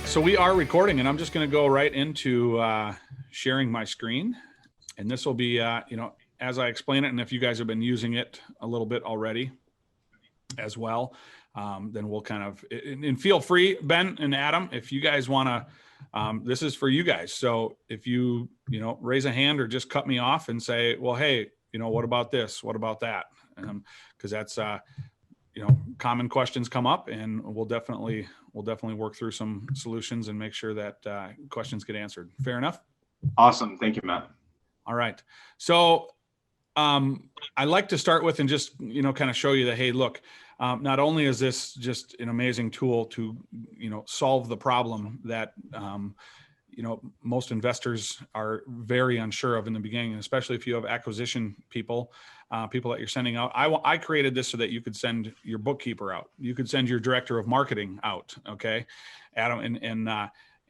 So we are recording, and I'm just going to go right into sharing my screen. And this will be, as I explain it, and if you guys have been using it a little bit already as well, then we'll kind of, and feel free, Ben and Adam, if you guys want to, this is for you guys. So if you raise a hand or just cut me off and say, well, hey, what about this? What about that? Because that's, common questions come up, and we'll definitely work through some solutions and make sure that questions get answered. Fair enough? Awesome. Thank you, Matt. All right. So I like to start with and just, kind of show you that, hey, look, not only is this just an amazing tool to, solve the problem that, most investors are very unsure of in the beginning, and especially if you have acquisition people that you're sending out. I created this so that you could send your bookkeeper out. You could send your director of marketing out. Okay, Adam,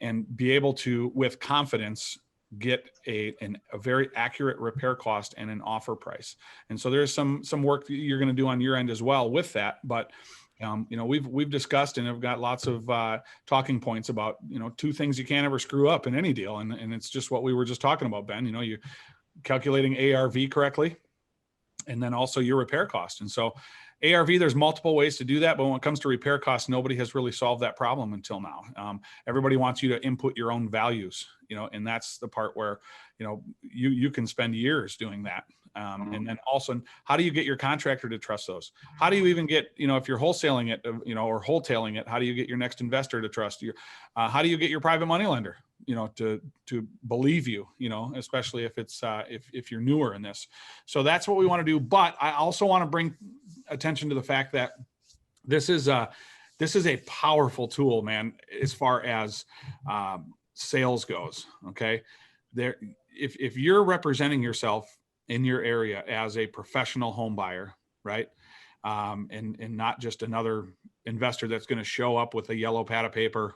and be able to, with confidence, get a very accurate repair cost and an offer price. And so there's some work that you're going to do on your end as well with that. But we've discussed and have got lots of talking points about, two things you can't ever screw up in any deal. And it's just what we were just talking about, Ben. You calculating ARV correctly, and then also your repair cost. And so ARV, there's multiple ways to do that, but when it comes to repair costs, nobody has really solved that problem until now. Everybody wants you to input your own values, and that's the part where, you can spend years doing that. And then also, how do you get your contractor to trust those? How do you even get, if you're wholesaling it, or wholetailing it, how do you get your next investor to trust you? How do you get your private money lender, to believe you, especially if it's, if you're newer in this. So that's what we want to do. But I also want to bring attention to the fact that this is a powerful tool, man, as far as sales goes. Okay. If you're representing yourself in your area as a professional home buyer, right? And not just another investor that's going to show up with a yellow pad of paper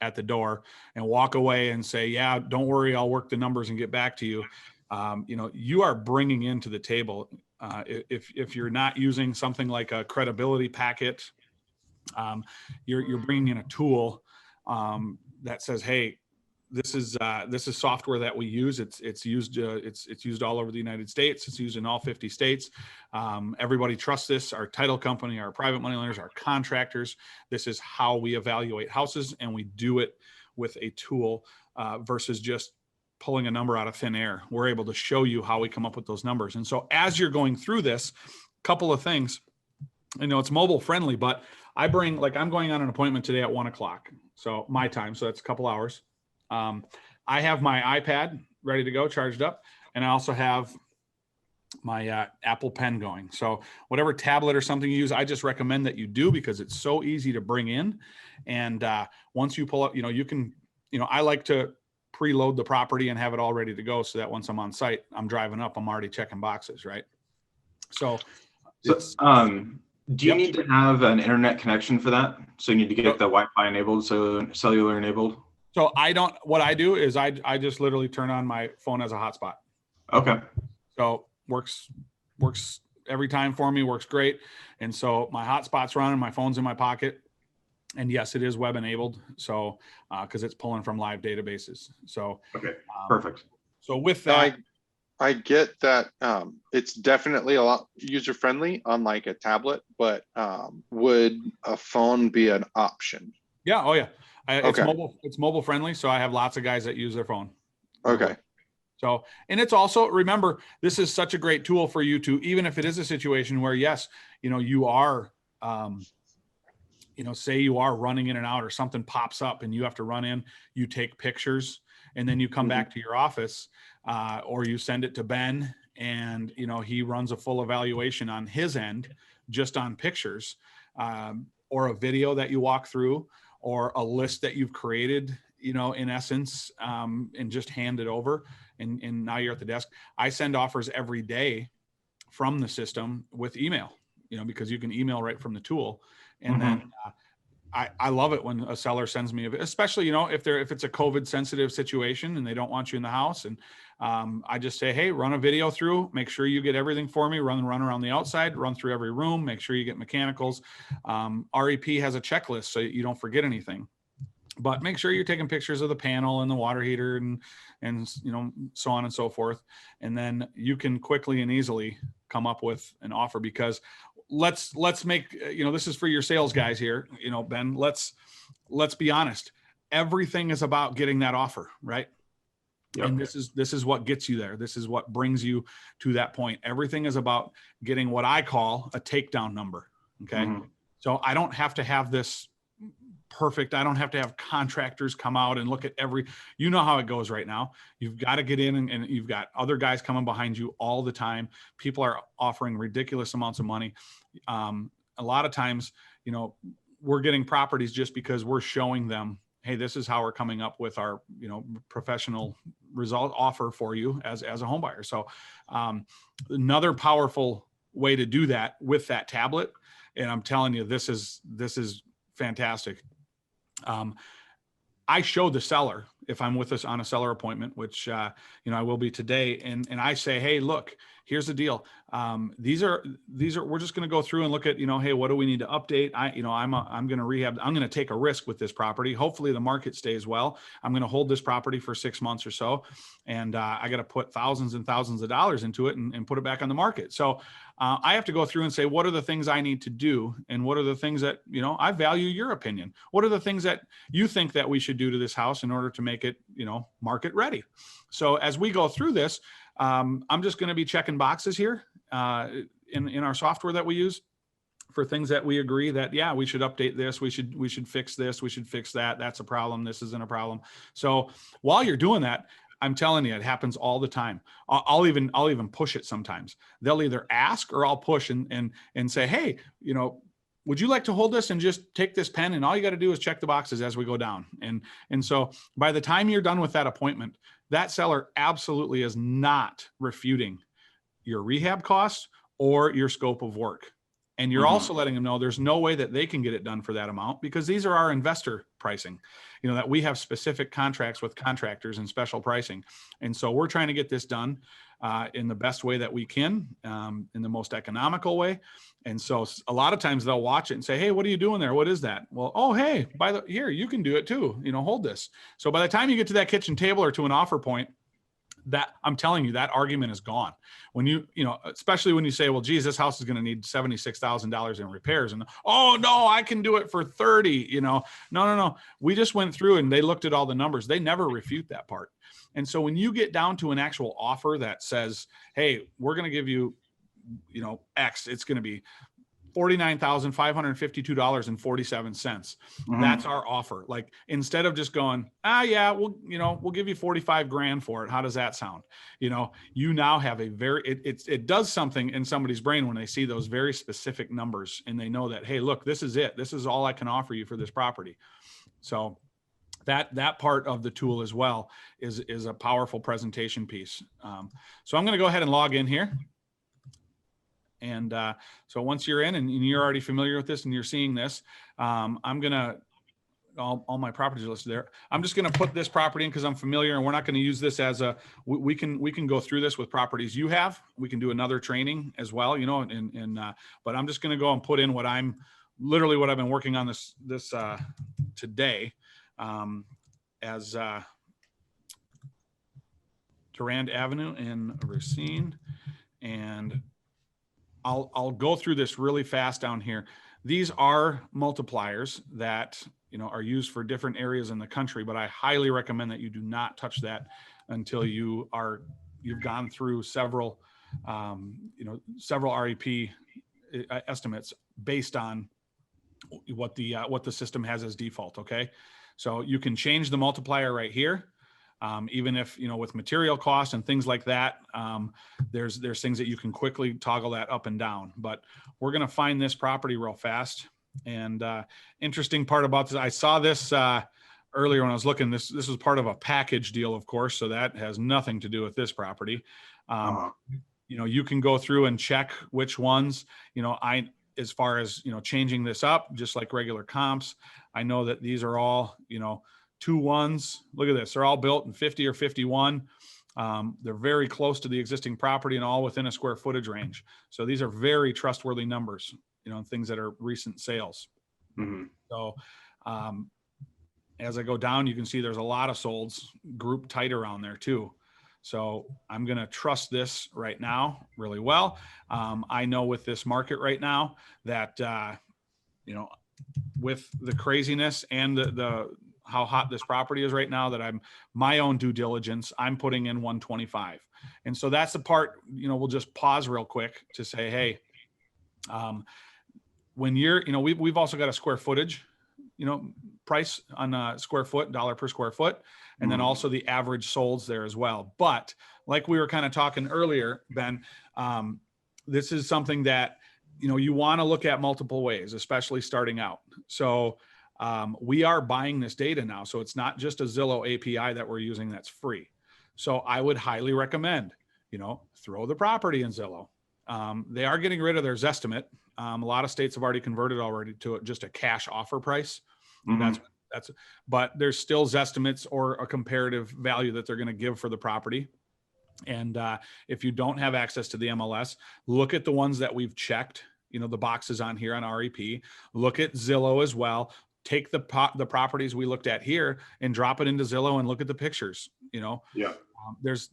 at the door and walk away and say, yeah, don't worry, I'll work the numbers and get back to you. You are bringing into the table, if you're not using something like a credibility packet, you're bringing in a tool that says, hey, this is software that we use. It's used all over the United States. It's used in all 50 states. Everybody trusts this. Our title company, our private money lenders, our contractors. This is how we evaluate houses, and we do it with a tool versus just pulling a number out of thin air. We're able to show you how we come up with those numbers. And so as you're going through this, couple of things, it's mobile friendly, but I'm going on an appointment today at 1:00. So my time, so that's a couple hours. I have my iPad ready to go, charged up, and I also have my Apple Pen going. So whatever tablet or something you use, I just recommend that you do, because it's so easy to bring in. And once you pull up, you can, I like to preload the property and have it all ready to go, so that once I'm on site, I'm driving up, I'm already checking boxes, right? So do you need to have an internet connection for that? So you need to get the Wi-Fi enabled, so cellular enabled? So what I do is I just literally turn on my phone as a hotspot. Okay. So works every time for me, works great. And so my hotspot's running, my phone's in my pocket. And yes, it is web enabled. So, cause it's pulling from live databases. So, okay, perfect. So with that, I get that it's definitely a lot user friendly on like a tablet, but would a phone be an option? Yeah. Oh yeah. Okay. It's mobile friendly. So I have lots of guys that use their phone. Okay. So, and it's also, remember, this is such a great tool for you to, even if it is a situation where, yes, you are, say you are running in and out, or something pops up and you have to run in, you take pictures, and then you come back to your office, or you send it to Ben, and, he runs a full evaluation on his end, just on pictures, or a video that you walk through, or a list that you've created, in essence, and just hand it over. And now you're at the desk. I send offers every day from the system with email, because you can email right from the tool. And then I love it when a seller sends me, especially, if it's a COVID sensitive situation and they don't want you in the house. And I just say, hey, run a video through, make sure you get everything for me, run around the outside, run through every room, make sure you get mechanicals. REP has a checklist so you don't forget anything. but make sure you're taking pictures of the panel and the water heater and so on and so forth. And then you can quickly and easily come up with an offer, because let's make, this is for your sales guys here, Ben, let's be honest. Everything is about getting that offer, right? Yep. And this is what gets you there. This is what brings you to that point. Everything is about getting what I call a takedown number. Okay. Mm-hmm. So I don't have to have this perfect. I don't have to have contractors come out and look at how it goes right now. You've got to get in and you've got other guys coming behind you all the time. People are offering ridiculous amounts of money. A lot of times, we're getting properties just because we're showing them, hey, this is how we're coming up with our, professional result offer for you as a home buyer. So another powerful way to do that with that tablet. And I'm telling you, this is fantastic. I show the seller, if I'm with us on a seller appointment, which, I will be today. And I say, hey, look, here's the deal. These are, we're just going to go through and look at, hey, what do we need to update? I'm going to rehab. I'm going to take a risk with this property. Hopefully the market stays well. I'm going to hold this property for 6 months or so. And I got to put thousands and thousands of dollars into it and put it back on the market. So I have to go through and say, what are the things I need to do? And what are the things that, I value your opinion. What are the things that you think that we should do to this house in order to make it, market ready? So as we go through this, I'm just going to be checking boxes here in our software that we use for things that we agree that, yeah, we should update this. We should fix this. We should fix that. That's a problem. This isn't a problem. So while you're doing that, I'm telling you, it happens all the time. I'll even push it sometimes. They'll either ask or I'll push and say, hey, would you like to hold this and just take this pen, and all you got to do is check the boxes as we go down. And so by the time you're done with that appointment, that seller absolutely is not refuting your rehab costs or your scope of work. And you're also letting them know there's no way that they can get it done for that amount, because these are our investor pricing, that we have specific contracts with contractors and special pricing. And so we're trying to get this done in the best way that we can, in the most economical way. And so a lot of times they'll watch it and say, hey, what are you doing there? What is that? Well, oh, hey, here, you can do it too. Hold this. So by the time you get to that kitchen table or to an offer point, that I'm telling you, that argument is gone. When especially when you say, well, geez, this house is going to need $76,000 in repairs. And, oh no, I can do it for 30, no. We just went through and they looked at all the numbers. They never refute that part. And so when you get down to an actual offer that says, hey, we're going to give you, X, it's going to be $49,552.47. That's our offer. Like, instead of just going, yeah, we'll give you 45 grand for it. How does that sound? You now have it does something in somebody's brain when they see those very specific numbers and they know that, hey, look, this is it. This is all I can offer you for this property. So that part of the tool as well is a powerful presentation piece. So I'm going to go ahead and log in here. And so once you're in and you're already familiar with this and you're seeing this, I'm going to, all my properties are listed there. I'm just going to put this property in because I'm familiar, and we're not going to use this as we can go through this with properties you have. We can do another training as well, but I'm just going to go and put in what I've been working on this today as Durand Avenue in Racine. And I'll go through this really fast down here. These are multipliers that, are used for different areas in the country, but I highly recommend that you do not touch that until you've gone through several REP estimates based on what the system has as default. Okay. So you can change the multiplier right here. Even if, with material costs and things like that, there's things that you can quickly toggle that up and down. But we're going to find this property real fast. And interesting part about this, I saw this earlier when I was looking. This was part of a package deal, of course, so that has nothing to do with this property. You can go through and check which ones, as far as, changing this up, just like regular comps. I know that these are all, 2-1s. Look at this. They're all built in 50 or 51. They're very close to the existing property and all within a square footage range. So these are very trustworthy numbers, things that are recent sales. So as I go down, you can see there's a lot of solds grouped tight around there too. So I'm going to trust this right now really well. I know with this market right now that, you know, with the craziness and the how hot this property is right now, that I'm my own due diligence, I'm putting in 125. And so that's the part, you know, we'll just pause real quick to say, hey, when you're, you know, we've also got a square footage, you know, price on a square foot, dollar per square foot, and then also the average solds there as well. But like we were kind of talking earlier, Ben, this is something that, you know, you want to look at multiple ways, especially starting out. So we are buying this data now. So it's not just a Zillow API that we're using that's free. So I would highly recommend, you know, throw the property in Zillow. They are getting rid of their Zestimate. A lot of states have already converted already to just a cash offer price. That's, but there's still Zestimates or a comparative value that they're going to give for the property. And if you don't have access to the MLS, look at the ones that we've checked, you know, the boxes on here on REP, look at Zillow as well. Take the properties we looked at here and drop it into Zillow and look at the pictures, you know. Yeah. There's,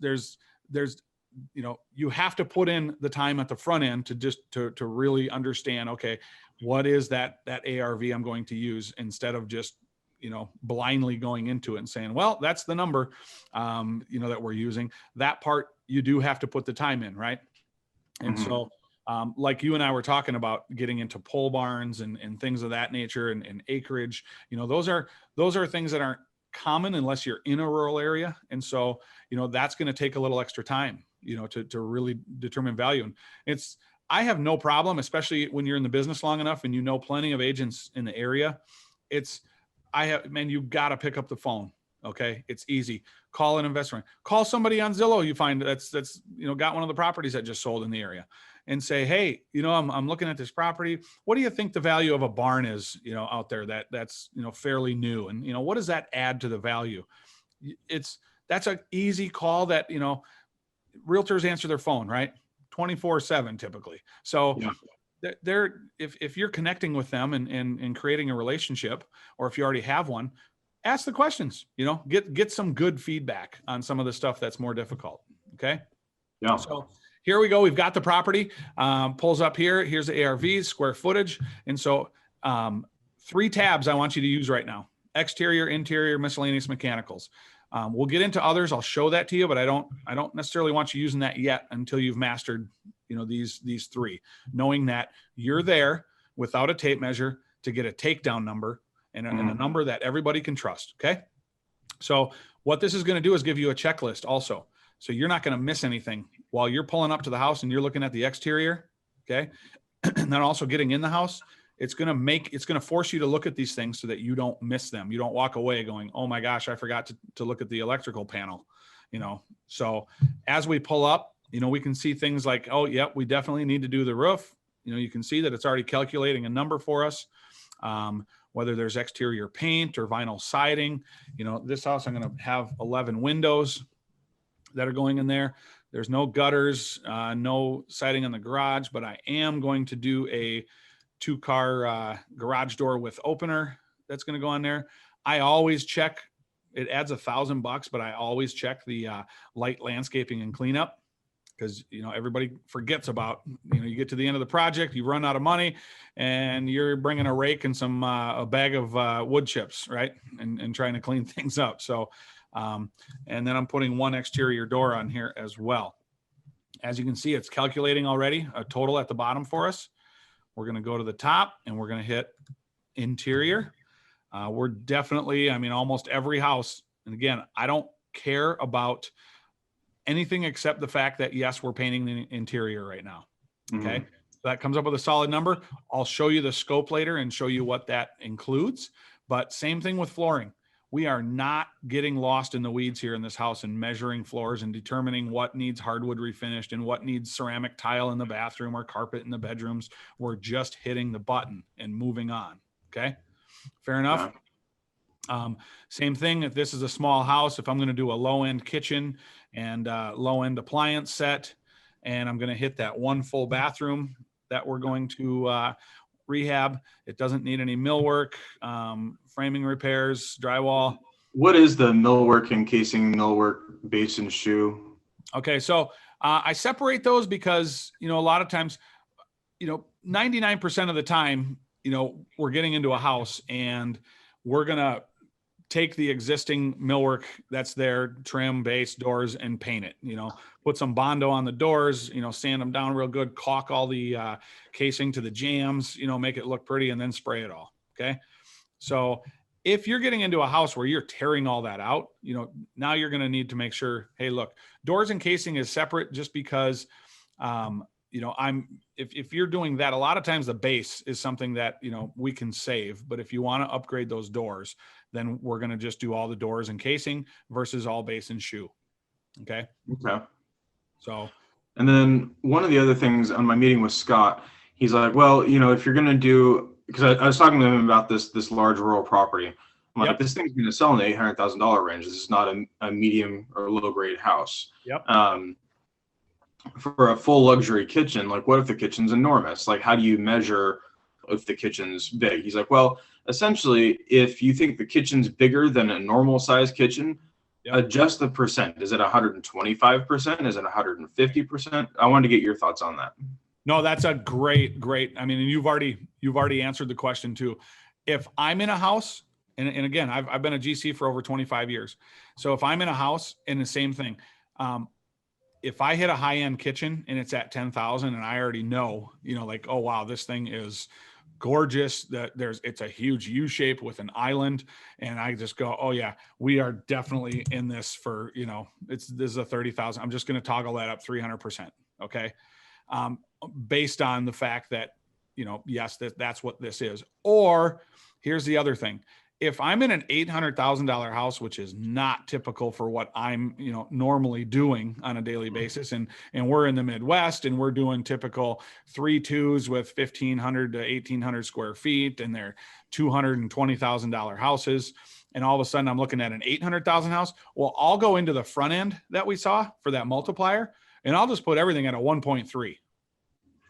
you know, you have to put in the time at the front end to just to really understand, okay, what is that ARV I'm going to use, instead of just, you know, blindly going into it and saying, well, that's the number, you know, that we're using. That part you do have to put the time in, right? And so like you and I were talking about getting into pole barns and things of that nature, and acreage, you know, those are things that aren't common unless you're in a rural area. And so, you know, that's going to take a little extra time, you know, to really determine value. And I have no problem, especially when you're in the business long enough and you know plenty of agents in the area. You got to pick up the phone. Okay. It's easy. Call an investor, call somebody on Zillow you find that's, you know, got one of the properties that just sold in the area, and say, hey, you know, I'm looking at this property. What do you think the value of a barn is, you know, out there that's, you know, fairly new? And, you know, what does that add to the value? That's an easy call that, you know, realtors answer their phone, right? 24/7 typically. So if you're connecting with them and creating a relationship, or if you already have one, ask the questions, you know, get some good feedback on some of the stuff that's more difficult. Okay. Yeah. So here we go. We've got the property, pulls up here. Here's the ARVs, square footage. And so 3 tabs I want you to use right now: exterior, interior, miscellaneous mechanicals. We'll get into others. I'll show that to you, but I don't necessarily want you using that yet until you've mastered, you know, these 3, knowing that you're there without a tape measure to get a takedown number and a number that everybody can trust. Okay. So what this is going to do is give you a checklist also. So you're not going to miss anything while you're pulling up to the house and you're looking at the exterior. Okay. And then also getting in the house, it's going to force you to look at these things so that you don't miss them. You don't walk away going, oh my gosh, I forgot to look at the electrical panel, you know? So as we pull up, you know, we can see things like, oh yeah, we definitely need to do the roof. You know, you can see that it's already calculating a number for us. Whether there's exterior paint or vinyl siding, you know, this house, I'm going to have 11 windows that are going in there. There's no gutters, no siding in the garage, but I am going to do a 2-car garage door with opener that's going to go on there. I always check, it adds $1,000, but I always check the light landscaping and cleanup, because, you know, everybody forgets about, you know, you get to the end of the project, you run out of money and you're bringing a rake and some a bag of wood chips, right? And trying to clean things up. So and then I'm putting 1 exterior door on here as well. As you can see, it's calculating already a total at the bottom for us. We're going to go to the top and we're going to hit interior. We're definitely, I mean, almost every house. And again, I don't care about anything except the fact that, yes, we're painting the interior right now. Okay. So that comes up with a solid number. I'll show you the scope later and show you what that includes. But same thing with flooring. We are not getting lost in the weeds here in this house and measuring floors and determining what needs hardwood refinished and what needs ceramic tile in the bathroom or carpet in the bedrooms. We're just hitting the button and moving on. Okay. Fair enough. Same thing. If this is a small house, if I'm going to do a low end kitchen and low end appliance set, and I'm going to hit that 1 full bathroom that we're going to rehab. It doesn't need any millwork, framing repairs, drywall. What is the millwork, encasing, millwork, base and shoe? Okay, so I separate those because, a lot of times, 99% of the time, we're getting into a house and we're going to take the existing millwork that's there, trim, base, doors, and paint it, put some Bondo on the doors, sand them down real good, caulk all the casing to the jams, make it look pretty, and then spray it all. Okay. So if you're getting into a house where you're tearing all that out, now you're going to need to make sure, hey, look, doors and casing is separate just because, if you're doing that, a lot of times the base is something that, we can save, but if you want to upgrade those doors, then we're going to just do all the doors and casing versus all base and shoe. Okay. Okay. So, and then one of the other things on my meeting with Scott, he's like, well, if you're going to do, because I was talking to him about this large rural property. I'm like, this thing's going to sell in the $800,000 range. This is not a medium or low grade house. Yep. For a full luxury kitchen, like what if the kitchen's enormous? Like, how do you measure if the kitchen's big? He's like, well, essentially, if you think the kitchen's bigger than a normal size kitchen, adjust the percent. Is it 125%? Is it 150%? I wanted to get your thoughts on that. No, that's a great. I mean, and you've already answered the question too. If I'm in a house, and again, I've been a GC for over 25 years. So if I'm in a house, and the same thing, if I hit a high-end kitchen and it's at 10,000 and I already know, like, oh, wow, this thing is gorgeous, it's a huge U shape with an island. And I just go, oh yeah, we are definitely in this for, this is a 30,000. I'm just going to toggle that up 300%. Okay. Based on the fact that, yes, that's what this is. Or here's the other thing. If I'm in an $800,000 house, which is not typical for what I'm, normally doing on a daily basis, and we're in the Midwest and we're doing typical 3-2s with 1,500 to 1,800 square feet, and they're $220,000 houses. And all of a sudden I'm looking at an 800,000 house. Well, I'll go into the front end that we saw for that multiplier, and I'll just put everything at a 1.3.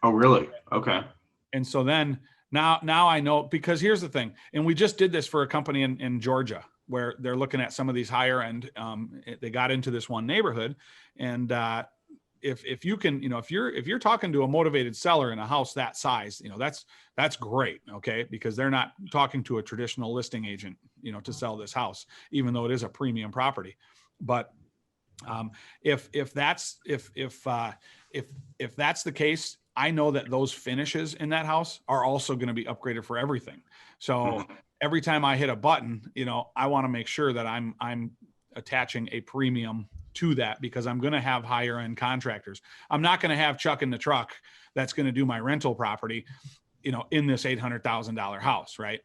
Oh, really? Okay. And so then now I know, because here's the thing. And we just did this for a company in Georgia where they're looking at some of these higher end. They got into this one neighborhood, and if you can, if you're talking to a motivated seller in a house that size, that's great. Okay. Because they're not talking to a traditional listing agent, to sell this house, even though it is a premium property. But if that's the case, I know that those finishes in that house are also going to be upgraded for everything. So every time I hit a button, I want to make sure that I'm attaching a premium to that, because I'm going to have higher end contractors. I'm not going to have Chuck in the truck that's going to do my rental property, in this $800,000 house, right?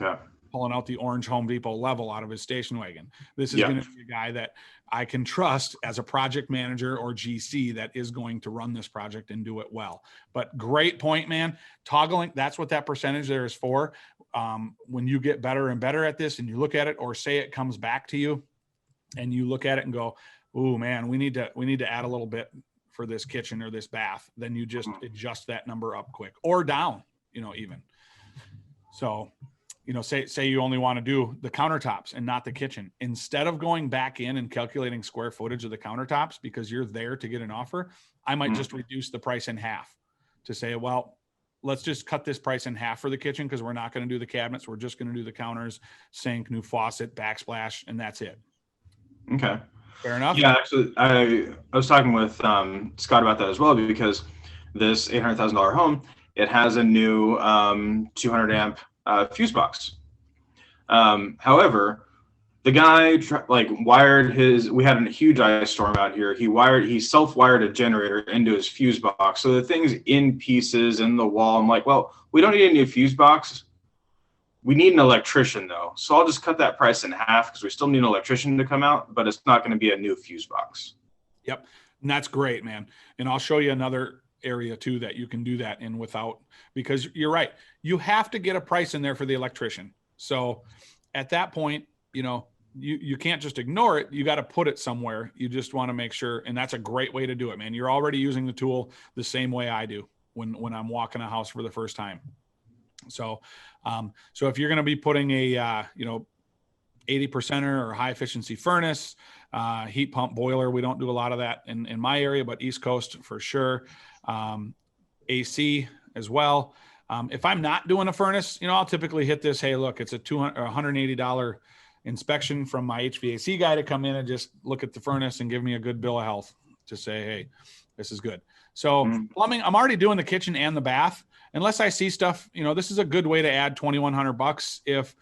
Okay. Pulling out the orange Home Depot level out of his station wagon. This is going to be a guy that I can trust as a project manager or GC that is going to run this project and do it well. But great point, man. Toggling, that's what that percentage there is for. When you get better and better at this and you look at it, or say it comes back to you and you look at it and go, oh man, we need to add a little bit for this kitchen or this bath, then you just adjust that number up quick or down, even. So, say you only want to do the countertops and not the kitchen. Instead of going back in and calculating square footage of the countertops because you're there to get an offer, I might just reduce the price in half to say, well, let's just cut this price in half for the kitchen because we're not going to do the cabinets. We're just going to do the counters, sink, new faucet, backsplash, and that's it. Okay. Fair enough? Yeah, actually, I was talking with Scott about that as well, because this $800,000 home, it has a new 200 amp fuse box. However, the guy wired we had a huge ice storm out here. He self-wired a generator into his fuse box. So the thing's in pieces in the wall. I'm like, well, we don't need a new fuse box. We need an electrician though. So I'll just cut that price in half because we still need an electrician to come out, but it's not going to be a new fuse box. Yep. And that's great, man. And I'll show you another area too that you can do that in without, because you're right. You have to get a price in there for the electrician. So at that point, you can't just ignore it. You got to put it somewhere. You just want to make sure. And that's a great way to do it, man. You're already using the tool the same way I do when I'm walking a house for the first time. So, so if you're going to be putting a, 80%er or high efficiency furnace, heat pump boiler, we don't do a lot of that in my area, but East Coast for sure. AC as well. If I'm not doing a furnace, I'll typically hit this. Hey, look, it's a $200 or $180 inspection from my HVAC guy to come in and just look at the furnace and give me a good bill of health to say, hey, this is good. So plumbing, I'm already doing the kitchen and the bath. Unless I see stuff, this is a good way to add $2,100 if,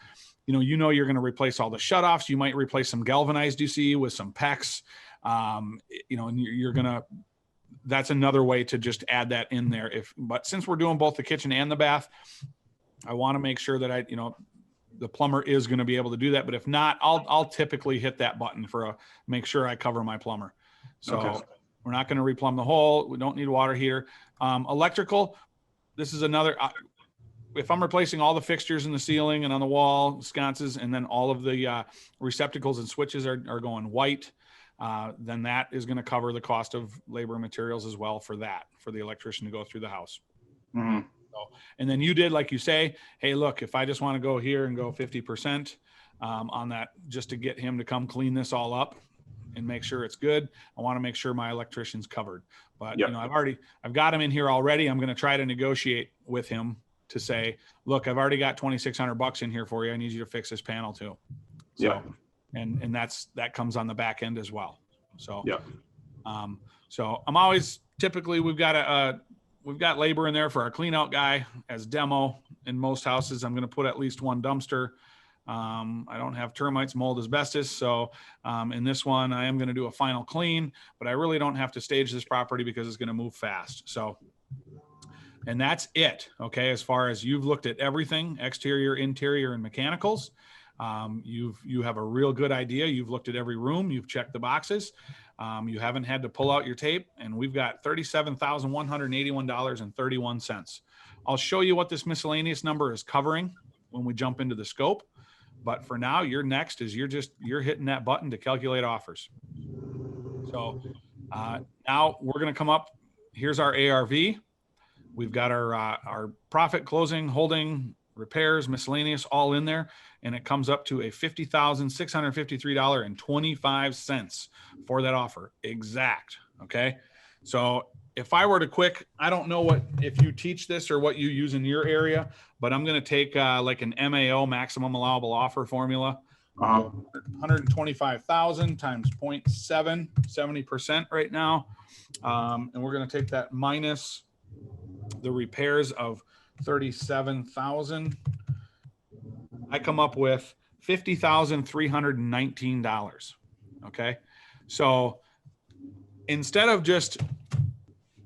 you're going to replace all the shutoffs. You might replace some galvanized DC with some PEX, and you're going to, that's another way to just add that in there. But since we're doing both the kitchen and the bath, I want to make sure that the plumber is going to be able to do that. But if not, I'll typically hit that button make sure I cover my plumber. So okay. We're not going to replumb the hole. We don't need a water heater. Electrical, this is another, if I'm replacing all the fixtures in the ceiling and on the wall, sconces, and then all of the receptacles and switches are going white, then that is going to cover the cost of labor and materials as well for the electrician to go through the house. Mm-hmm. So, and then you did, like you say, hey, look, if I just want to go here and go 50% on that, just to get him to come clean this all up and make sure it's good, I want to make sure my electrician's covered. But yep. I've got him in here already. I'm going to try to negotiate with him to say, look, I've already got $2,600 in here for you. I need you to fix this panel too. So, yeah. And that comes on the back end as well. So, yeah. So I'm always typically we've got labor in there for our clean out guy as demo. In most houses, I'm going to put at least one dumpster. I don't have termites, mold, asbestos. So in this one, I am going to do a final clean, but I really don't have to stage this property because it's going to move fast. So, and that's it. Okay. As far as you've looked at everything, exterior, interior, and mechanicals, you have a real good idea. You've looked at every room. You've checked the boxes. You haven't had to pull out your tape, and we've got $37,181.31. I'll show you what this miscellaneous number is covering when we jump into the scope. But for now, your next is you're hitting that button to calculate offers. So now we're going to come up. Here's our ARV. We've got our profit, closing, holding, repairs, miscellaneous, all in there. And it comes up to a $50,653.25 for that offer. Exact. Okay. So if I were to I don't know if you teach this or what you use in your area, but I'm going to take like an MAO, maximum allowable offer formula, 125,000 times 0.7, 70% right now. And we're going to take that minus the repairs of 37,000. I come up with $50,319. Okay. So instead of just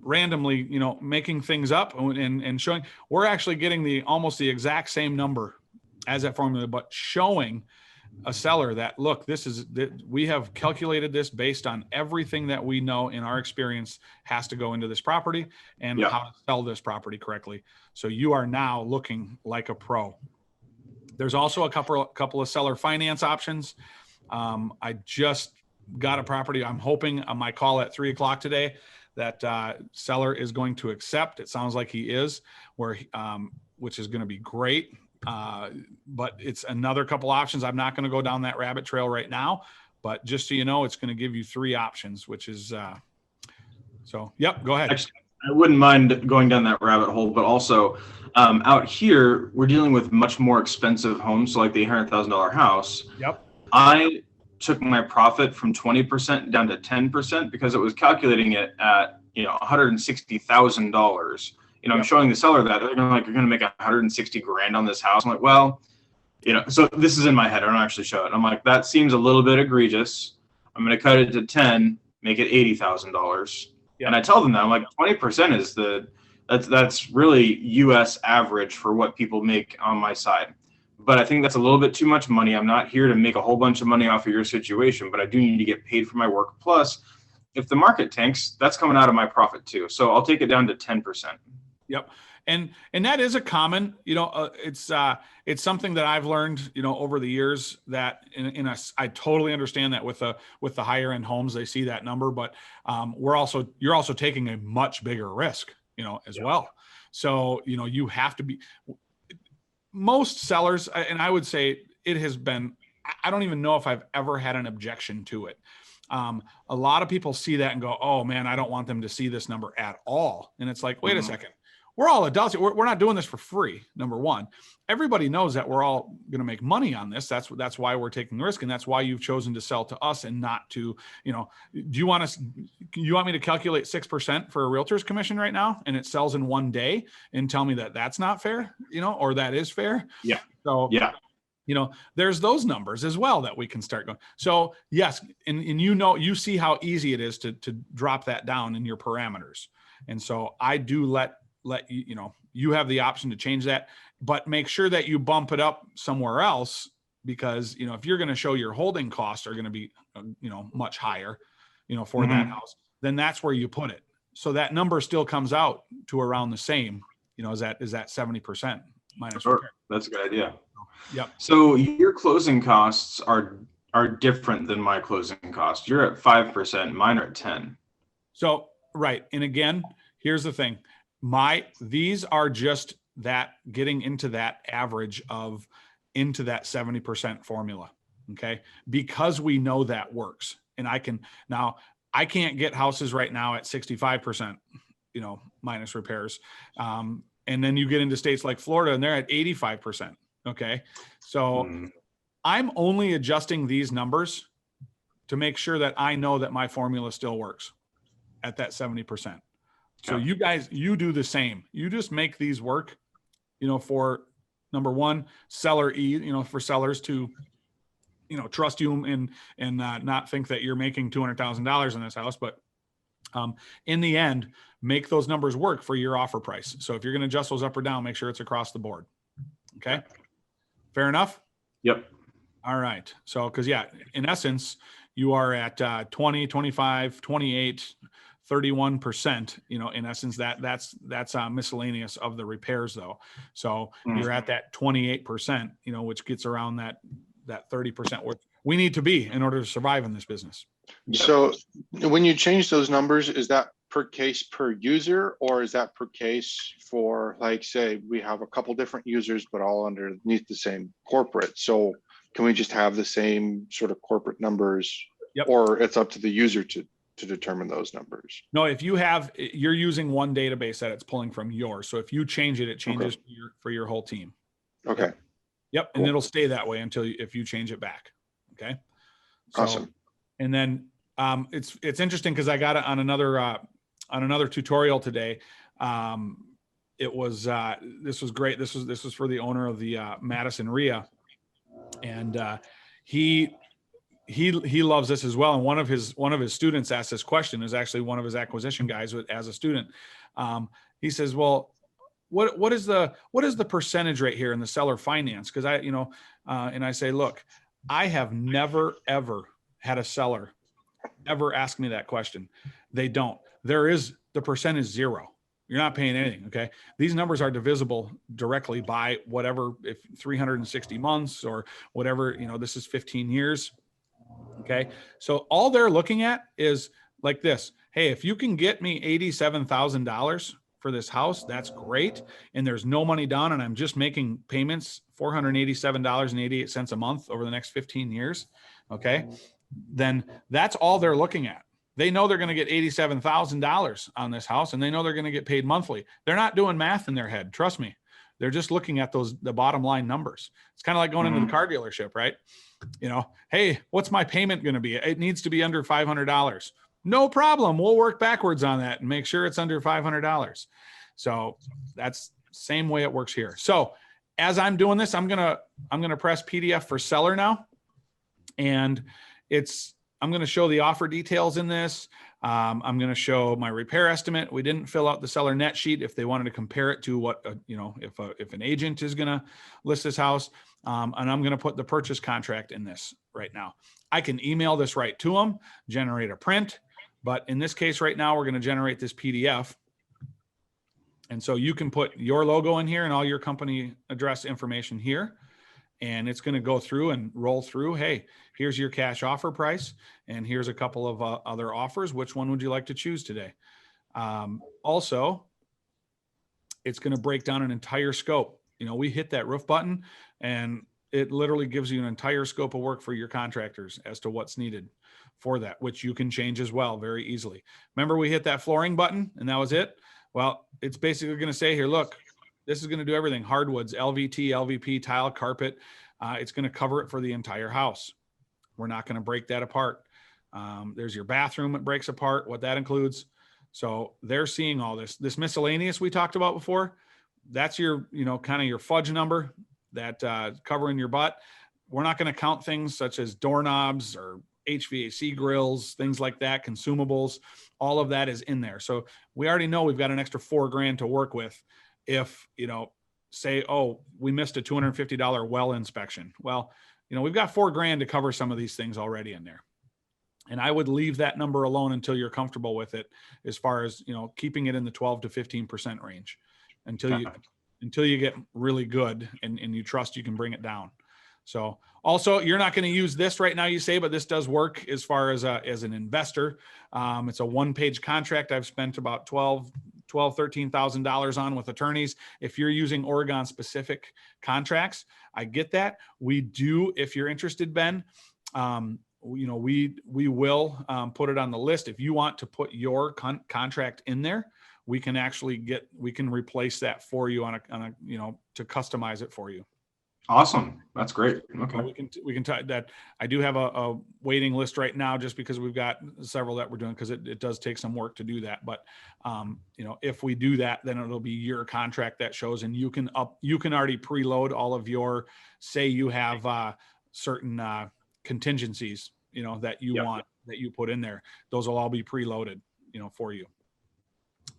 randomly, making things up and showing, we're actually getting almost the exact same number as that formula, but showing a seller that, look, we have calculated this based on everything that we know in our experience has to go into this property and how to sell this property correctly. So you are now looking like a pro. There's also a couple of seller finance options. I just got a property. I'm hoping on my call at 3:00 today that seller is going to accept. It sounds like he is, which is going to be great. But it's another couple options. I'm not going to go down that rabbit trail right now, but just so you know, it's going to give you 3 options, which is so. Yep, go ahead. Actually, I wouldn't mind going down that rabbit hole, but also out here we're dealing with much more expensive homes, so like the $800,000 house. Yep. I took my profit from 20% down to 10% because it was calculating it at $160,000. I'm showing the seller that they're going to make $160,000 on this house. I'm like, well, so this is in my head. I don't actually show it. I'm like, that seems a little bit egregious. I'm going to cut it to 10, make it $80,000. Yeah. And I tell them that I'm like, 20% is that's really U.S. average for what people make on my side. But I think that's a little bit too much money. I'm not here to make a whole bunch of money off of your situation, but I do need to get paid for my work. Plus, if the market tanks, that's coming out of my profit too. So I'll take it down to 10%. Yep. And that is a common, it's something that I've learned, over the years that I totally understand that with the higher end homes, they see that number, but you're also taking a much bigger risk, as well. So, you have to be, most sellers, and I would say it has been, I don't even know if I've ever had an objection to it. A lot of people see that and go, oh man, I don't want them to see this number at all. And it's like, wait a second, we're all adults. We're not doing this for free. Number one, everybody knows that we're all going to make money on this. That's why we're taking the risk. And that's why you've chosen to sell to us and not to, do you want me to calculate 6% for a realtor's commission right now? And it sells in one day and tell me that that's not fair, or that is fair. Yeah. So yeah. There's those numbers as well that we can start going. So yes. And you see how easy it is to drop that down in your parameters. And so I do let you have the option to change that, but make sure that you bump it up somewhere else, because, if you're going to show your holding costs are going to be, much higher, for that house, then that's where you put it. So that number still comes out to around the same, is that 70% minus repair. That's a good idea. Yep. So your closing costs are different than my closing cost. You're at 5%, mine are at 10. So, right. And again, here's the thing. These are just that getting into that average into that 70% formula. Okay. Because we know that works. And I can't get houses right now at 65%, minus repairs. And then you get into states like Florida and they're at 85%. Okay. So I'm only adjusting these numbers to make sure that I know that my formula still works at that 70%. So you guys, you do the same. You just make these work, for number one, seller for sellers to, trust you and not think that you're making $200,000 in this house, but in the end, make those numbers work for your offer price. So if you're going to adjust those up or down, make sure it's across the board. Okay. Fair enough. Yep. All right. So, in essence, you are at 20, 25, 28, 31%, in essence, that's miscellaneous of the repairs though. So you're at that 28%, which gets around that 30% where we need to be in order to survive in this business. So when you change those numbers, is that per case per user, or is that per case for, like, say we have a couple different users, but all underneath the same corporate? So can we just have the same sort of corporate numbers? Yep. Or it's up to the user to determine those numbers? No, if you're using one database that it's pulling from yours. So if you change it, it changes for your whole team. Okay. Yep. Cool. And it'll stay that way if you change it back. Okay. So, awesome. And then it's interesting because I got it on another tutorial today. It was this was great. This was for the owner of the Madison RIA, and he loves this as well. And one of his students asked this question. Is actually one of his acquisition guys as a student. He says, well, what is the percentage right here in the seller finance? Because and I say, look, I have never ever had a seller ever ask me that question. They don't. The percent is 0. You're not paying anything. Okay. These numbers are divisible directly by whatever, if 360 months or whatever, this is 15 years. Okay. So all they're looking at is like this. Hey, if you can get me $87,000 for this house, that's great. And there's no money down and I'm just making payments, $487.88 a month over the next 15 years. Okay. Then that's all they're looking at. They know they're going to get $87,000 on this house and they know they're going to get paid monthly. They're not doing math in their head. Trust me. They're just looking at the bottom line numbers. It's kind of like going into the car dealership, right? Hey, what's my payment going to be? It needs to be under $500. No problem. We'll work backwards on that and make sure it's under $500. So that's the same way it works here. So as I'm doing this, I'm going to press PDF for seller now. And I'm going to show the offer details in this. I'm going to show my repair estimate. We didn't fill out the seller net sheet if they wanted to compare it to what, if an agent is going to list this house. And I'm going to put the purchase contract in this right now. I can email this right to them, generate a print. But in this case right now, we're going to generate this PDF. And so you can put your logo in here and all your company address information here. And it's going to go through and roll through. Hey, here's your cash offer price. And here's a couple of other offers. Which one would you like to choose today? Also, it's going to break down an entire scope. we hit that roof button, and it literally gives you an entire scope of work for your contractors as to what's needed for that, which you can change as well very easily. Remember, we hit that flooring button and that was it. Well, it's basically going to say here, look, this is going to do everything: hardwoods, LVT, LVP, tile, carpet. It's going to cover it for the entire house. We're not going to break that apart. There's your bathroom. It breaks apart, what that includes. So they're seeing all this miscellaneous we talked about before. That's your, kind of your fudge number that covering your butt. We're not going to count things such as doorknobs or HVAC grills, things like that, consumables. All of that is in there. So we already know we've got an extra $4,000 to work with. If, say, oh, we missed a $250 well inspection. Well, we've got $4,000 to cover some of these things already in there. And I would leave that number alone until you're comfortable with it, as far as, keeping it in the 12 to 15% range until you get really good and you trust you can bring it down. So also, you're not going to use this right now, you say, but this does work as far as an investor. It's a one-page contract I've spent about $13,000 on with attorneys. If you're using Oregon specific contracts, I get that. We do, if you're interested, Ben, we will put it on the list. If you want to put your contract in there, we can replace that for you on a to customize it for you. Awesome. That's great. Okay. We can tell that I do have a waiting list right now, just because we've got several that we're doing, because it does take some work to do that. But if we do that, then it'll be your contract that shows, and you can already preload all of your, say you have certain contingencies, that you want, that you put in there. Those will all be preloaded, for you.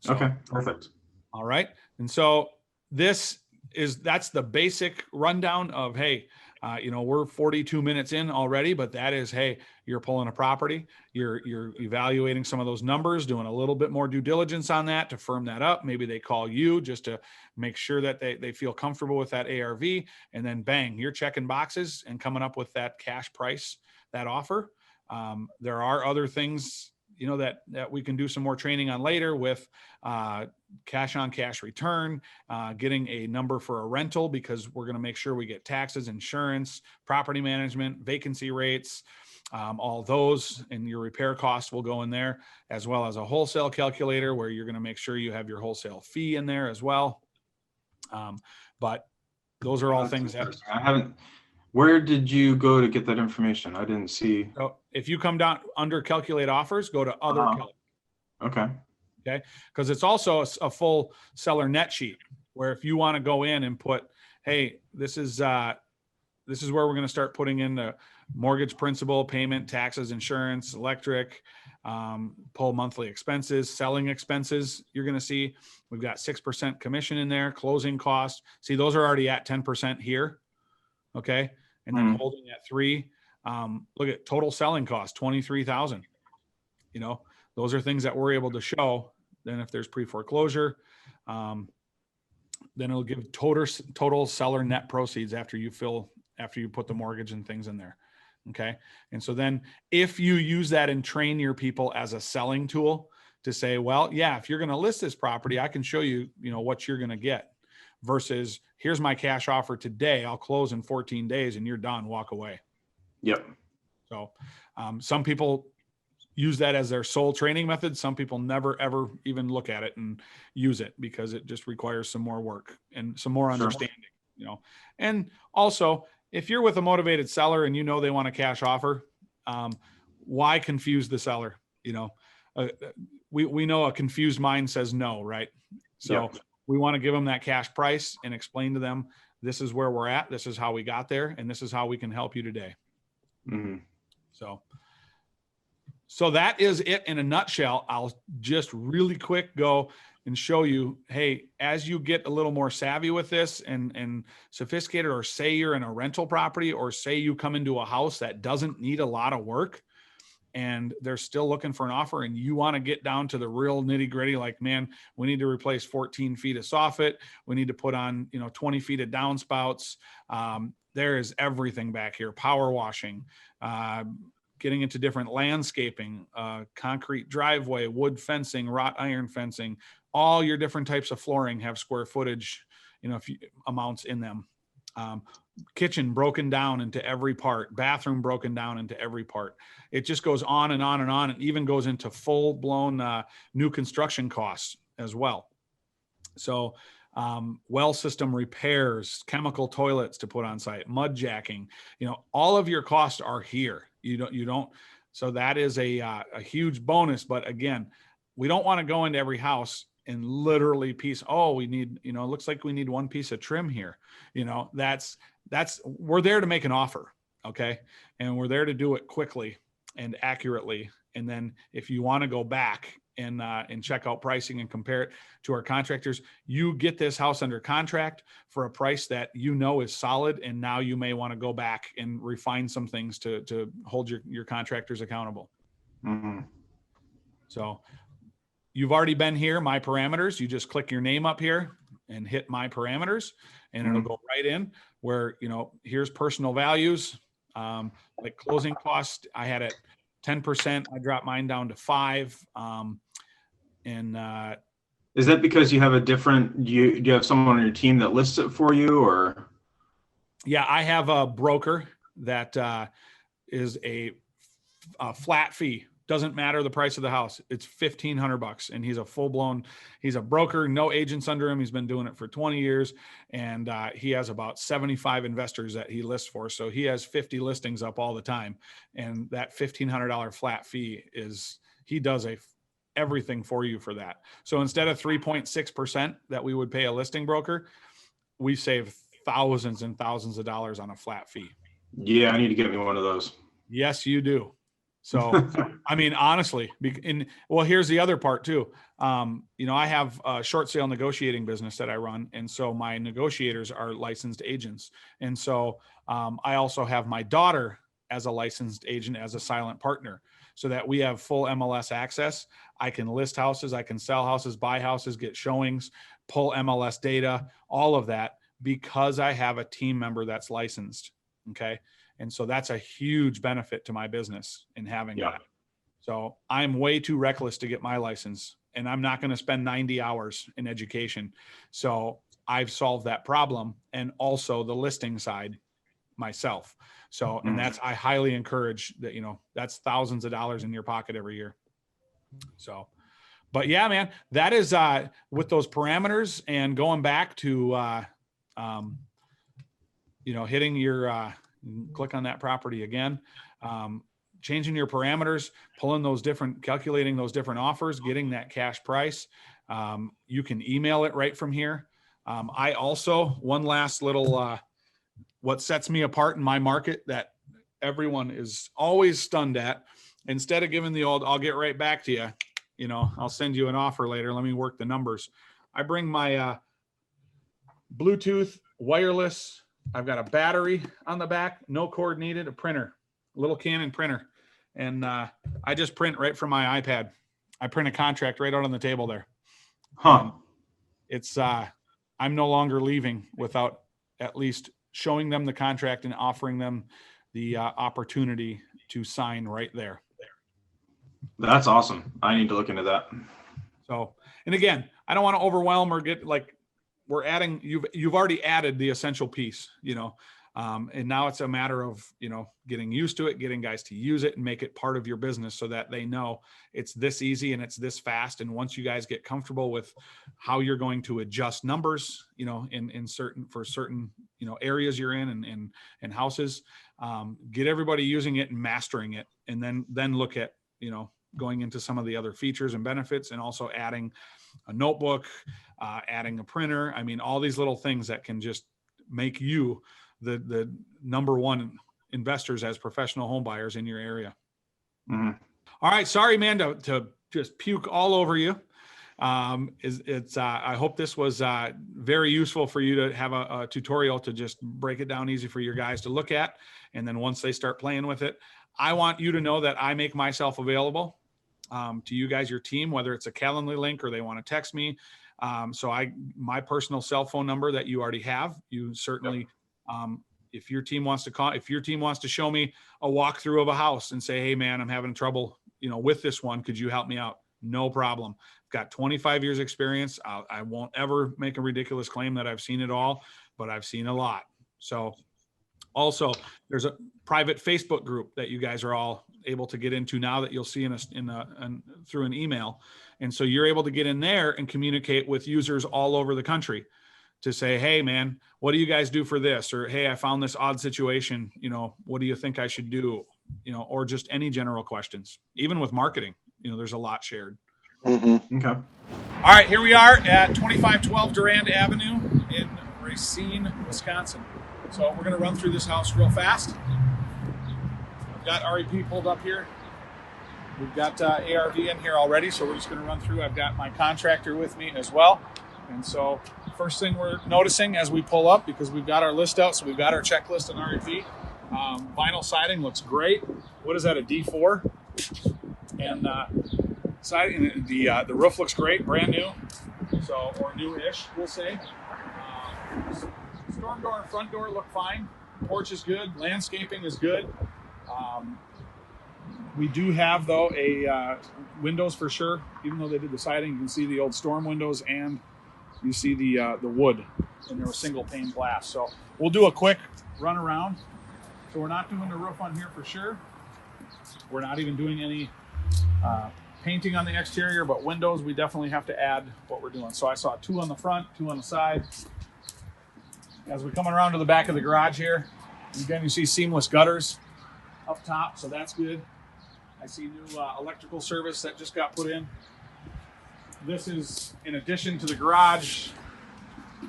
So, okay. Perfect. All right. And so that's the basic rundown of, hey, we're 42 minutes in already, but that is, hey, you're pulling a property, you're evaluating some of those numbers, doing a little bit more due diligence on that to firm that up. Maybe they call you just to make sure that they feel comfortable with that ARV, and then bang, you're checking boxes and coming up with that cash price, that offer. There are other things, that we can do some more training on later with cash on cash return, getting a number for a rental, because we're going to make sure we get taxes, insurance, property management, vacancy rates, all those, and your repair costs will go in there, as well as a wholesale calculator where you're going to make sure you have your wholesale fee in there as well. But those are all things that I haven't. Where did you go to get that information? I didn't see. So if you come down under calculate offers, go to other. Okay. Okay. Because it's also a full seller net sheet, where if you want to go in and put, hey, this is where we're going to start putting in the mortgage principal, payment, taxes, insurance, electric, pull monthly expenses, selling expenses. You're going to see we've got 6% commission in there, closing costs. See, those are already at 10% here. Okay. And then holding at 3, look at total selling cost, 23,000. Those are things that we're able to show. Then if there's pre-foreclosure, then it'll give total seller net proceeds after you put the mortgage and things in there. Okay. And so then if you use that and train your people as a selling tool to say, well, yeah, if you're going to list this property, I can show you, what you're going to get, versus here's my cash offer today. I'll close in 14 days and you're done. Walk away. Yep. So some people use that as their sole training method. Some people never, ever even look at it and use it, because it just requires some more work and some more understanding, And also, if you're with a motivated seller and they want a cash offer, why confuse the seller? We know a confused mind says no, right? So we want to give them that cash price and explain to them, this is where we're at, this is how we got there, and this is how we can help you today. Mm-hmm. So that is it in a nutshell. I'll just really quick go and show you, hey, as you get a little more savvy with this and sophisticated, or say you're in a rental property, or say you come into a house that doesn't need a lot of work and they're still looking for an offer, and you want to get down to the real nitty gritty, like, man, we need to replace 14 feet of soffit. We need to put on, 20 feet of downspouts. There is everything back here: power washing, getting into different landscaping, concrete driveway, wood fencing, wrought iron fencing. All your different types of flooring have square footage, amounts in them. Kitchen broken down into every part, bathroom broken down into every part. It just goes on and on and on, and even goes into full blown new construction costs as well. So well system repairs, chemical toilets to put on site, mud jacking, all of your costs are here. You don't, so that is a huge bonus. But again, we don't want to go into every house and literally we need, it looks like we need one piece of trim here. We're there to make an offer. Okay. And we're there to do it quickly and accurately. And then if you want to go back and check out pricing and compare it to our contractors, you get this house under contract for a price that is solid. And now you may want to go back and refine some things to hold your contractors accountable. Mm-hmm. So you've already been here, my parameters. You just click your name up here and hit my parameters, and it'll go right in where, here's personal values, like closing costs. I had it 10%. I dropped mine down to 5%. Is that because you have do you have someone on your team that lists it for you, or? Yeah, I have a broker that is a flat fee. Doesn't matter the price of the house. It's $1,500, and he's he's a broker, no agents under him. He's been doing it for 20 years, and he has about 75 investors that he lists for. So he has 50 listings up all the time, and that $1,500 flat fee he does everything for you for that. So instead of 3.6% that we would pay a listing broker, we save thousands and thousands of dollars on a flat fee. Yeah, I need to get me one of those. Yes, you do. So, I mean, honestly, here's the other part too. I have a short sale negotiating business that I run. And so my negotiators are licensed agents. And so I also have my daughter as a licensed agent, as a silent partner, so that we have full MLS access. I can list houses, I can sell houses, buy houses, get showings, pull MLS data, all of that, because I have a team member that's licensed. Okay. And so that's a huge benefit to my business in having that. So I'm way too reckless to get my license, and I'm not going to spend 90 hours in education. So I've solved that problem, and also the listing side myself. So, and I highly encourage that, that's thousands of dollars in your pocket every year. So, but yeah, man, that is with those parameters and going back to, hitting your, click on that property again, changing your parameters, calculating those different offers, getting that cash price. You can email it right from here. I also, one last little, what sets me apart in my market that everyone is always stunned at, instead of giving the old, I'll get right back to you, I'll send you an offer later, let me work the numbers. I bring my Bluetooth, wireless, I've got a battery on the back, no cord needed, a printer, a little Canon printer. And I just print right from my iPad. I print a contract right out on the table there. It's I'm no longer leaving without at least showing them the contract and offering them the opportunity to sign right there. That's awesome. I need to look into that. So, and again, I don't want to overwhelm or get we're adding, you've already added the essential piece, and now it's a matter of, getting used to it, getting guys to use it and make it part of your business so that they know it's this easy and it's this fast. And once you guys get comfortable with how you're going to adjust numbers, in certain areas you're in and houses, get everybody using it and mastering it. And then look at, going into some of the other features and benefits, and also adding a notebook, adding a printer. I mean, all these little things that can just make you the number one investors as professional home buyers in your area. Mm-hmm. All right. Sorry, man, to just puke all over you. I hope this was very useful for you to have a tutorial to just break it down easy for your guys to look at. And then once they start playing with it, I want you to know that I make myself available to you guys, your team, whether it's a Calendly link or they want to text me. My personal cell phone number that you already have, you certainly, if your team wants to show me a walkthrough of a house and say, hey man, I'm having trouble, with this one, could you help me out? no problem. Got 25 years experience. I won't ever make a ridiculous claim that I've seen it all, but I've seen a lot. So also there's a private Facebook group that you guys are all able to get into now that you'll see through an email. And so you're able to get in there and communicate with users all over the country to say, hey man, what do you guys do for this? Or, hey, I found this odd situation. You know, what do you think I should do? You know, or just any general questions, even with marketing, you know, there's a lot shared. Mm-hmm. Okay. All right, here we are at 2512 Durand Avenue in Racine, Wisconsin. So we're going to run through this house real fast. I've got REP pulled up here. We've got ARV in here already, so we're just going to run through. I've got my contractor with me as well. And so first thing we're noticing as we pull up, because we've got our list out, so we've got our checklist on REP. Vinyl siding looks great. What is that, a D4? And siding, the roof looks great, brand new, so, or new-ish, we'll say. Storm door and front door look fine. Porch is good. Landscaping is good. We do have, though, a windows for sure. Even though they did the siding, you can see the old storm windows, and you see the wood, and they're a single pane glass. So we'll do a quick run around. So we're not doing the roof on here for sure. We're not even doing any painting on the exterior, but windows, we definitely have to add what we're doing. So I saw 2 on the front, 2 on the side. As we're coming around to the back of the garage here, again, you see seamless gutters up top, so that's good. I see new electrical service that just got put in. This is in addition to the garage.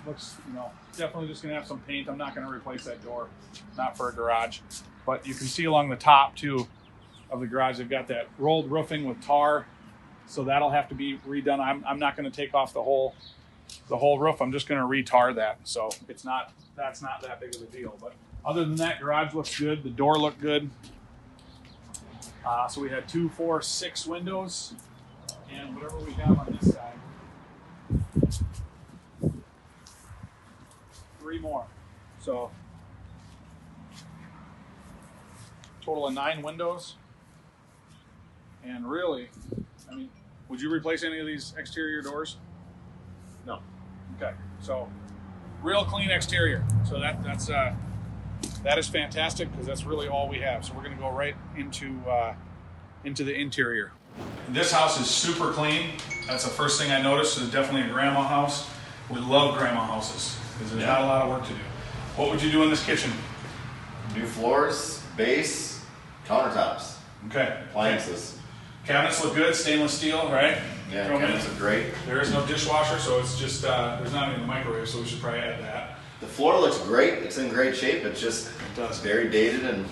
Looks, you know, definitely just gonna have some paint. I'm not gonna replace that door, not for a garage. But you can see along the top too of the garage, they've got that rolled roofing with tar. So that'll have to be redone. I'm not gonna take off the whole roof. I'm just gonna re-tar that. So that's not that big of a deal. But other than that, garage looks good. The door looked good. So we had 2, 4, 6 windows, and whatever we have on this side, 3 more. So total of 9 windows. And really, I mean, would you replace any of these exterior doors? No. Okay. So real clean exterior. So that is fantastic, because that's really all we have. So we're going to go right into the interior. This house is super clean. That's the first thing I noticed. It's definitely a grandma house. We love grandma houses because there's not a lot of work to do. What would you do in this kitchen? New floors, base, countertops, Okay. appliances. Cabinets look good, stainless steel, right? Yeah, Throw 'em in. cabinets are great. There is no dishwasher, so it's just there's not even a microwave, so we should probably add that. The floor looks great. It's in great shape. It's just does. very dated and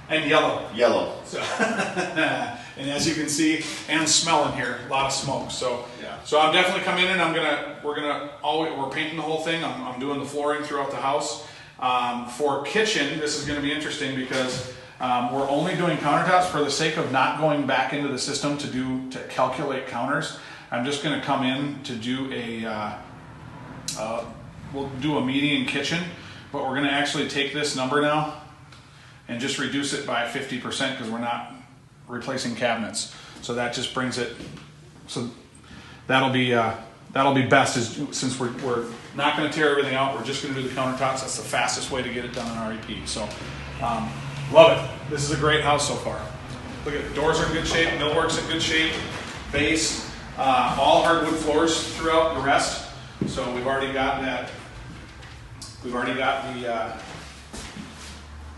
Yellow. yellow. So, and as you can see, and smell in here, a lot of smoke. So, Yeah. so I'm definitely coming in. We're painting the whole thing. I'm doing the flooring throughout the house. For kitchen, this is going to be interesting because we're only doing countertops for the sake of not going back into the system to calculate counters. I'm just going to come in to do we'll do a median kitchen, but we're going to actually take this number now and just reduce it by 50% because we're not replacing cabinets. So that just brings it. So that'll be best since we're not going to tear everything out. We're just going to do the countertops. That's the fastest way to get it done in REP. So love it. This is a great house so far. Look at the doors are in good shape. Millwork's in good shape. Base, all hardwood floors throughout the rest. So we've already got that. We've already got the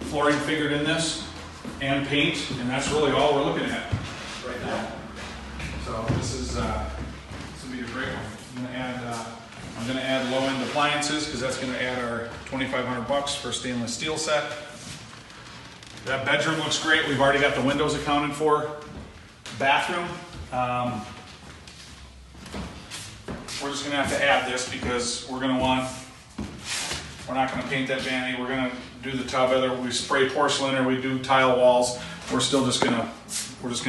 flooring figured in this and paint, and that's really all we're looking at right now. So this will be a great one. I'm gonna add low-end appliances because that's gonna add our $2,500 for stainless steel set. That bedroom looks great. We've already got the windows accounted for. Bathroom. We're just gonna have to add this because we're not gonna paint that vanity. We're gonna do the tub, whether we spray porcelain or we do tile walls. We're just gonna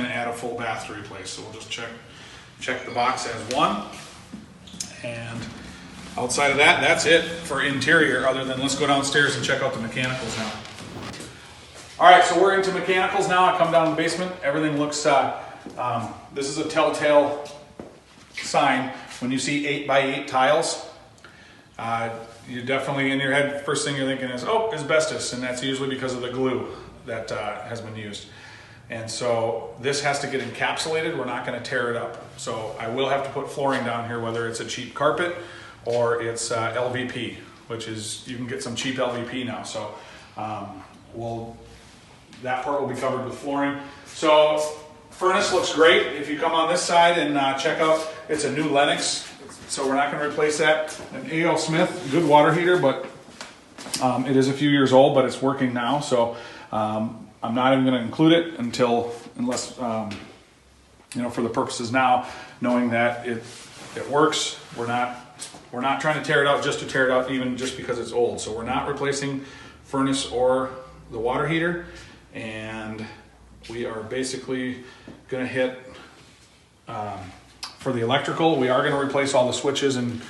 add a full bath to replace. So we'll just check the box as 1. And outside of that, that's it for interior, other than let's go downstairs and check out the mechanicals now. All right, so we're into mechanicals now. I come down in the basement. Everything looks This is a telltale sign when you see 8x8 tiles. You're definitely in your head, first thing you're thinking is, oh, asbestos, and that's usually because of the glue that has been used. And so this has to get encapsulated. We're not going to tear it up. So I will have to put flooring down here, whether it's a cheap carpet or it's LVP, which is, you can get some cheap LVP now. So that part will be covered with flooring. So furnace looks great. If you come on this side and check out, it's a new Lennox. So we're not going to replace that. An A.L. Smith, good water heater, but it is a few years old, but it's working now. So I'm not even going to include it unless for the purposes now, knowing that it works. We're not trying to tear it out just to tear it out, even just because it's old. So we're not replacing furnace or the water heater, and we are basically going to hit. For the electrical, we are going to replace all the switches and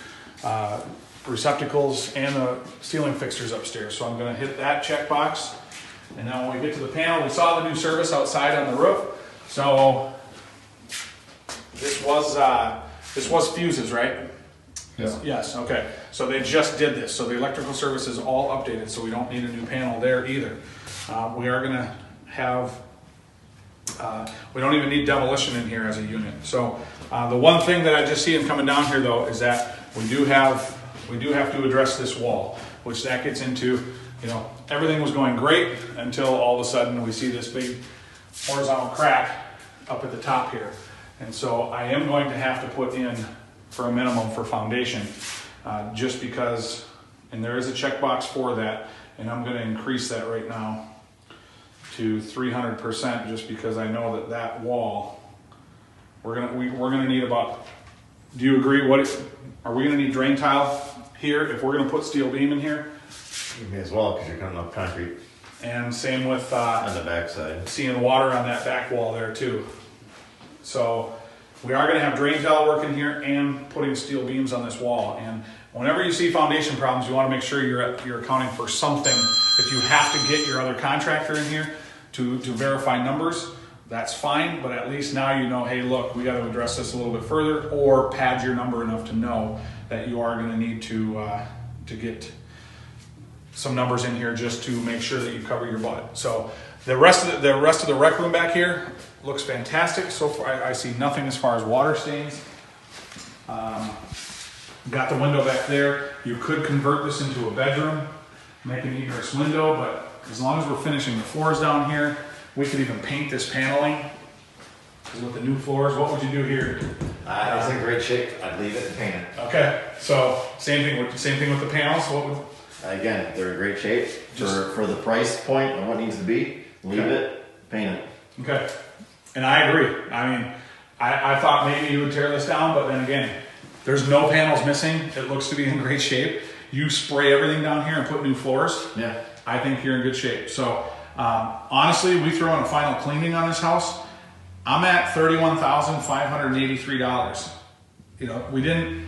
receptacles and the ceiling fixtures upstairs. So I'm going to hit that checkbox. And now when we get to the panel, we saw the new service outside on the roof. So this was fuses, right? Yeah. Yes, okay. So they just did this. So the electrical service is all updated, so we don't need a new panel there either. We are going to have, we don't even need demolition in here as a unit. So the one thing that I just see in coming down here though is that we do have to address this wall, which that gets into, everything was going great until all of a sudden we see this big horizontal crack up at the top here. And so I am going to have to put in for a minimum for foundation, just because, and there is a checkbox for that, and I'm going to increase that right now to 300%, just because I know that wall, we're gonna need about. Do you agree? Are we gonna need drain tile here if we're gonna put steel beam in here? You may as well, because you're coming up concrete And same with on the backside. seeing water on that back wall there too. So we are gonna have drain tile work in here and putting steel beams on this wall. And whenever you see foundation problems, you want to make sure you're accounting for something. If you have to get your other contractor in here to verify numbers, that's fine, but at least now you know, hey, look, we got to address this a little bit further, or pad your number enough to know that you are going to need to get some numbers in here just to make sure that you cover your butt. So the rest of the rec room back here looks fantastic. So far, I see nothing as far as water stains. Got the window back there. You could convert this into a bedroom, make an egress window, but as long as we're finishing the floors down here, we could even paint this paneling. With the new floors, what would you do here? It's in great shape. I'd leave it and paint it. Okay, so same thing with the panels. What would? Again, they're in great shape for the price point and what needs to be. Leave it, paint it. Okay, and I agree. I mean, I thought maybe you would tear this down, but then again, there's no panels missing. It looks to be in great shape. You spray everything down here and put new floors. Yeah. I think you're in good shape. So honestly, we throw in a final cleaning on this house. I'm at $31,583. We didn't.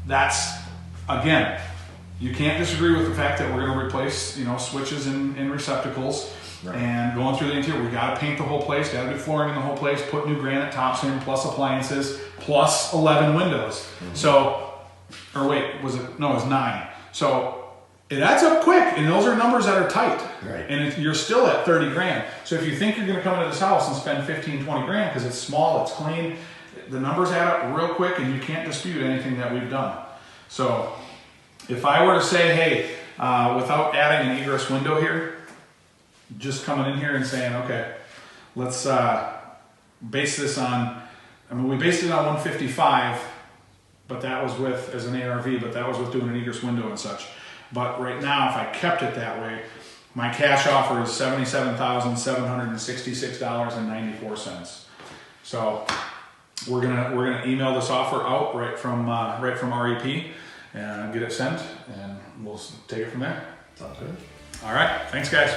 That's, again, you can't disagree with the fact that we're going to replace, switches and receptacles. Right. And going through the interior, we got to paint the whole place, got to do flooring in the whole place, put new granite tops in, plus appliances, plus 11 windows. Mm-hmm. So, or wait, it was 9. So it adds up quick, and those are numbers that are tight. Right. And you're still at 30 grand. So if you think you're going to come into this house and spend 15, 20 grand because it's small, it's clean, the numbers add up real quick, and you can't dispute anything that we've done. So if I were to say, hey, without adding an egress window here, just coming in here and saying, okay, let's base this on, we based it on 155, but that was with, as an ARV, but that was with doing an egress window and such. But right now, if I kept it that way, my cash offer is $77,766.94. So we're gonna email this offer out right from REP and get it sent, and we'll take it from there. Sounds good. All right, thanks guys.